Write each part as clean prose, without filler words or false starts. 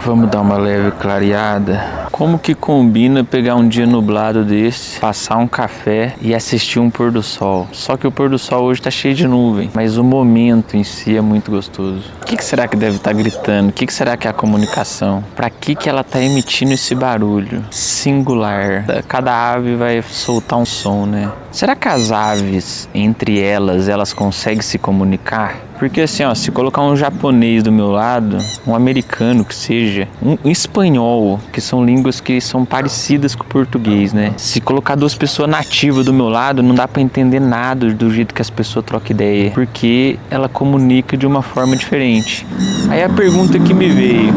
Vamos dar uma leve clareada. Como que combina pegar um dia nublado desse, passar um café e assistir um pôr do sol? Só que o pôr do sol hoje tá cheio de nuvem, mas o momento em si é muito gostoso. O que será que deve estar gritando? O que será que é a comunicação? Pra que ela tá emitindo esse barulho singular? Cada ave vai soltar um som, né? Será que as aves, entre elas conseguem se comunicar? Porque assim, ó, se colocar um japonês do meu lado, um americano que seja, um espanhol, que são línguas que são parecidas com o português, né? Se colocar duas pessoas nativas do meu lado, não dá pra entender nada do jeito que as pessoas trocam ideia, porque ela comunica de uma forma diferente. Aí a pergunta que me veio: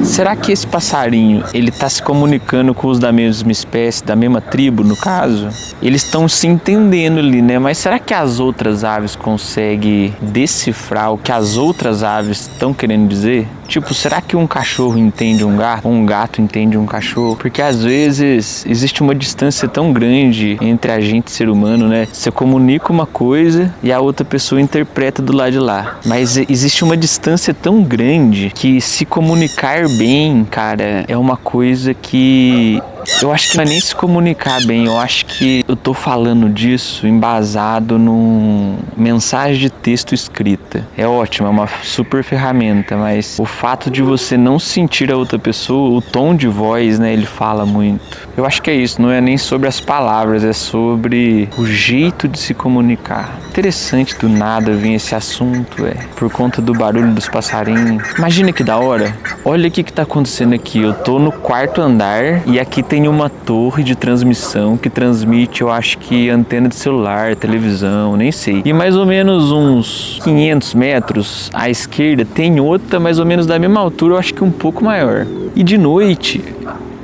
será que esse passarinho, ele tá se comunicando com os da mesma espécie, da mesma tribo, no caso? Eles estão se entendendo ali, né? Mas será que as outras aves conseguem decifrar o que as outras aves estão querendo dizer? Tipo, será que um cachorro entende um gato? Ou um gato entende um cachorro? Porque às vezes existe uma distância tão grande entre a gente e o ser humano, né? Você comunica uma coisa e a outra pessoa interpreta do lado de lá. Mas existe uma distância tão grande que se comunicar bem, cara, é uma coisa que eu acho que não é nem se comunicar bem. Eu acho que eu tô falando disso embasado num mensagem de texto escrita. É ótimo, é uma super ferramenta, mas o fato de você não sentir a outra pessoa, o tom de voz, né, ele fala muito. Eu acho que é isso, não é nem sobre as palavras, é sobre o jeito de se comunicar. Interessante do nada vir esse assunto, por conta do barulho dos passarinhos. Imagina que da hora. Olha o que tá acontecendo aqui. Eu tô no quarto andar e aqui tem uma torre de transmissão que transmite, eu acho que antena de celular, televisão, nem sei. E mais ou menos uns 500 metros à esquerda tem outra mais ou menos da mesma altura, eu acho que um pouco maior. E de noite,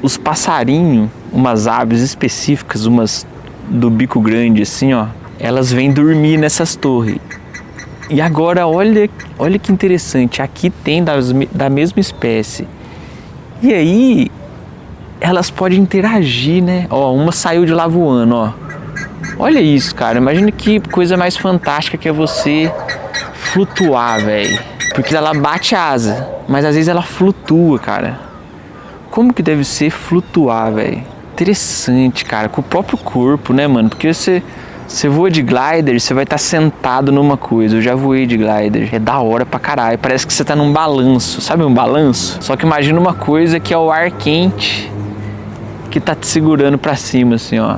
os passarinhos, umas aves específicas, umas do bico grande assim, ó, elas vêm dormir nessas torres. E agora olha que interessante, aqui tem da mesma espécie. E aí elas podem interagir, né? Ó, uma saiu de lá voando, ó. Olha isso, cara. Imagina que coisa mais fantástica que é você flutuar, velho. Porque ela bate a asa, mas às vezes ela flutua, cara. Como que deve ser flutuar, velho? Interessante, cara. Com o próprio corpo, né, mano? Porque você voa de glider, você vai estar sentado numa coisa. Eu já voei de glider. É da hora pra caralho. Parece que você tá num balanço. Sabe um balanço? Só que imagina uma coisa que é o ar quente que tá te segurando pra cima, assim, ó.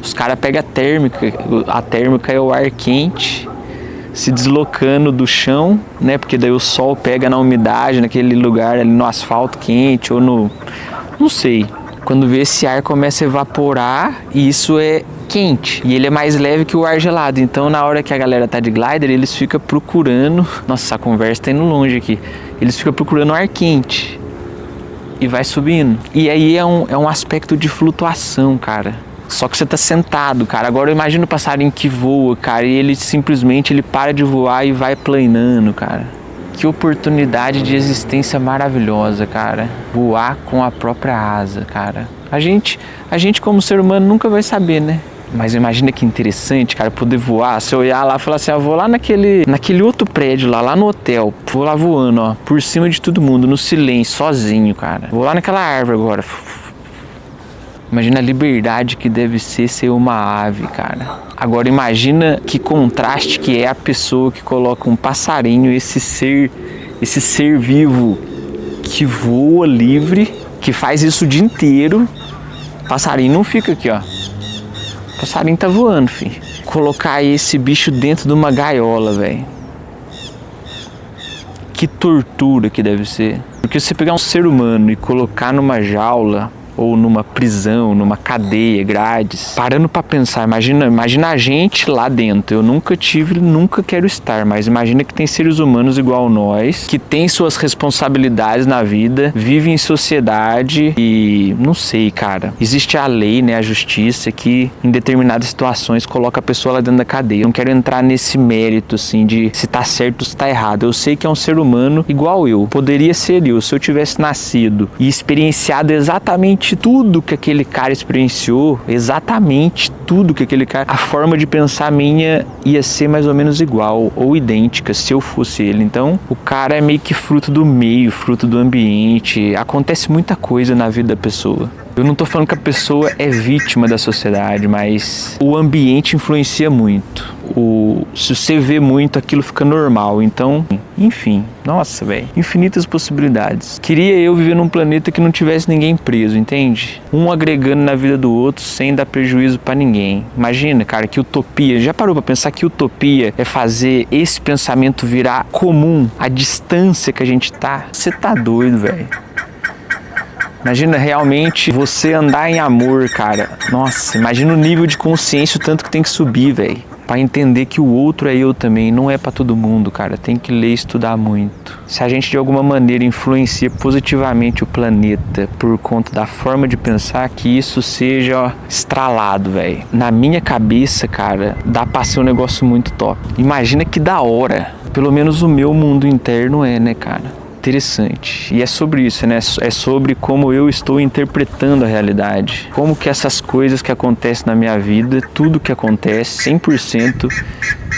Os caras pegam a térmica é o ar quente se deslocando do chão, né? Porque daí o sol pega na umidade, naquele lugar ali no asfalto quente ou no... não sei. Quando vê esse ar começa a evaporar e isso é quente. E ele é mais leve que o ar gelado. Então na hora que a galera tá de glider, eles ficam procurando... Nossa, a conversa tá indo longe aqui. Eles ficam procurando ar quente. E vai subindo. E aí é um aspecto de flutuação, cara. Só que você tá sentado, cara. Agora imagina o passarinho que voa, cara. E ele simplesmente para de voar e vai planando, cara. Que oportunidade de existência maravilhosa, cara. Voar com a própria asa, cara. A gente como ser humano nunca vai saber, né? Mas imagina que interessante, cara, poder voar. Se eu olhar lá e falar assim, eu vou lá naquele outro prédio lá no hotel. Vou lá voando, ó, por cima de todo mundo, no silêncio, sozinho, cara. Vou lá naquela árvore agora. Imagina a liberdade que deve ser uma ave, cara. Agora imagina que contraste que é a pessoa que coloca um passarinho, esse ser vivo que voa livre, que faz isso o dia inteiro. O passarinho não fica aqui, ó. O passarinho tá voando, filho. Colocar esse bicho dentro de uma gaiola, velho. Que tortura que deve ser. Porque se você pegar um ser humano e colocar numa jaula ou numa prisão, numa cadeia, grades, parando pra pensar, imagina a gente lá dentro. Eu nunca quero estar, mas imagina que tem seres humanos igual nós, que tem suas responsabilidades na vida, vivem em sociedade e, não sei, cara, existe a lei, né, a justiça que em determinadas situações coloca a pessoa lá dentro da cadeia. Eu não quero entrar nesse mérito, assim, de se tá certo ou se tá errado. Eu sei que é um ser humano igual eu, poderia ser eu, se eu tivesse nascido e experienciado exatamente exatamente tudo que aquele cara experienciou, exatamente tudo que aquele cara... A forma de pensar minha ia ser mais ou menos igual ou idêntica se eu fosse ele. Então, o cara é meio que fruto do meio, fruto do ambiente. Acontece muita coisa na vida da pessoa. Eu não tô falando que a pessoa é vítima da sociedade, mas o ambiente influencia muito. Se você vê muito, aquilo fica normal. Então, enfim, nossa, velho, infinitas possibilidades. Queria eu viver num planeta que não tivesse ninguém preso, entende? Um agregando na vida do outro sem dar prejuízo pra ninguém. Imagina, cara, que utopia. Já parou pra pensar que utopia é fazer esse pensamento virar comum, a distância que a gente tá? Você tá doido, velho. Imagina realmente você andar em amor, cara. Nossa, imagina o nível de consciência, o tanto que tem que subir, velho. Pra entender que o outro é eu também, não é pra todo mundo, cara. Tem que ler e estudar muito. Se a gente de alguma maneira influencia positivamente o planeta por conta da forma de pensar, que isso seja estralado, velho. Na minha cabeça, cara, dá pra ser um negócio muito top. Imagina que da hora. Pelo menos o meu mundo interno é, né, cara? Interessante. E é sobre isso, né? É sobre como eu estou interpretando a realidade. Como que essas coisas que acontecem na minha vida, tudo que acontece, 100%,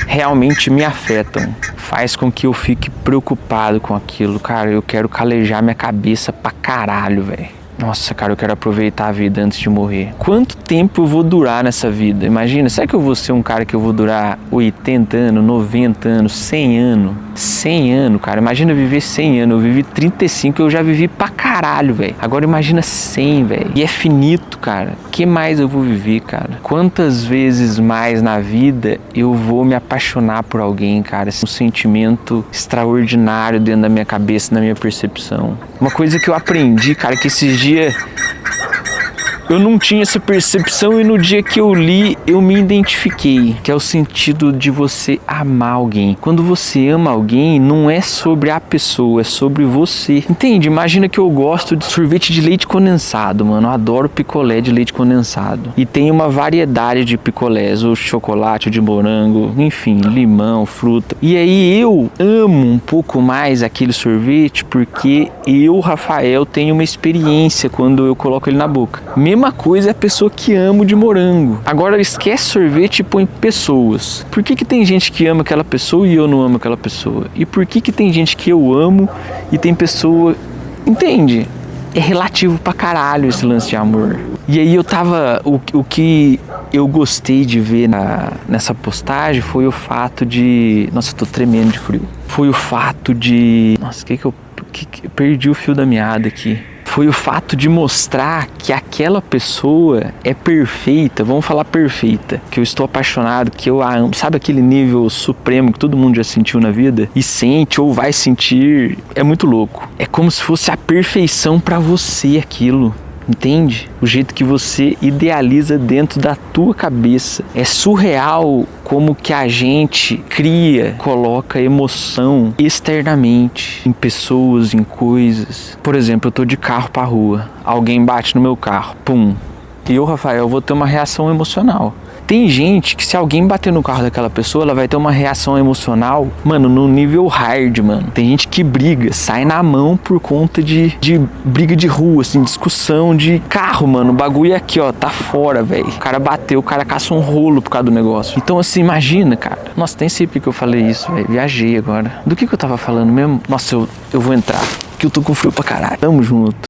realmente me afetam. Faz com que eu fique preocupado com aquilo. Cara, eu quero calejar minha cabeça pra caralho, velho. Nossa, cara, eu quero aproveitar a vida antes de morrer. Quanto tempo eu vou durar nessa vida? Imagina, será que eu vou ser um cara que eu vou durar 80 anos, 90 anos, 100 anos? 100 anos, cara. Imagina viver 100 anos. Eu vivi 35, eu já vivi pra caralho, velho. Agora imagina 100, velho. E é finito, cara. O que mais eu vou viver, cara? Quantas vezes mais na vida eu vou me apaixonar por alguém, cara? Um sentimento extraordinário dentro da minha cabeça, na minha percepção. Uma coisa que eu aprendi, cara, que esses dias eu não tinha essa percepção e no dia que eu li, eu me identifiquei. Que é o sentido de você amar alguém. Quando você ama alguém, não é sobre a pessoa, é sobre você. Entende? Imagina que eu gosto de sorvete de leite condensado, mano. Eu adoro picolé de leite condensado. E tem uma variedade de picolés, ou chocolate, ou de morango, enfim, limão, fruta. E aí eu amo um pouco mais aquele sorvete porque eu, Rafael, tenho uma experiência quando eu coloco ele na boca. Mesma coisa é a pessoa que ama o de morango. Agora esquece sorvete e põe pessoas. Por que tem gente que ama aquela pessoa e eu não amo aquela pessoa? E por que tem gente que eu amo e tem pessoa... Entende? É relativo pra caralho esse lance de amor. E aí eu tava... O que eu gostei de ver nessa postagem foi o fato de... Nossa, eu tô tremendo de frio. Foi o fato de... Nossa, eu perdi o fio da meada aqui. Foi o fato de mostrar que aquela pessoa é perfeita, vamos falar perfeita, que eu estou apaixonado, que eu a amo, sabe aquele nível supremo que todo mundo já sentiu na vida? E sente ou vai sentir, é muito louco. É como se fosse a perfeição pra você aquilo. Entende? O jeito que você idealiza dentro da tua cabeça. É surreal como que a gente cria, coloca emoção externamente em pessoas, em coisas. Por exemplo, eu tô de carro pra rua, alguém bate no meu carro, pum. E eu, Rafael, vou ter uma reação emocional. Tem gente que se alguém bater no carro daquela pessoa, ela vai ter uma reação emocional, mano, no nível hard, mano. Tem gente que briga, sai na mão por conta de briga de rua, assim, discussão de carro, mano. O bagulho é aqui, ó, tá fora, velho. O cara bateu, o cara caça um rolo por causa do negócio. Então, assim, imagina, cara. Nossa, nem sei porque eu falei isso, velho. Viajei agora. Do que eu tava falando mesmo? Nossa, eu vou entrar, que eu tô com frio pra caralho. Tamo junto.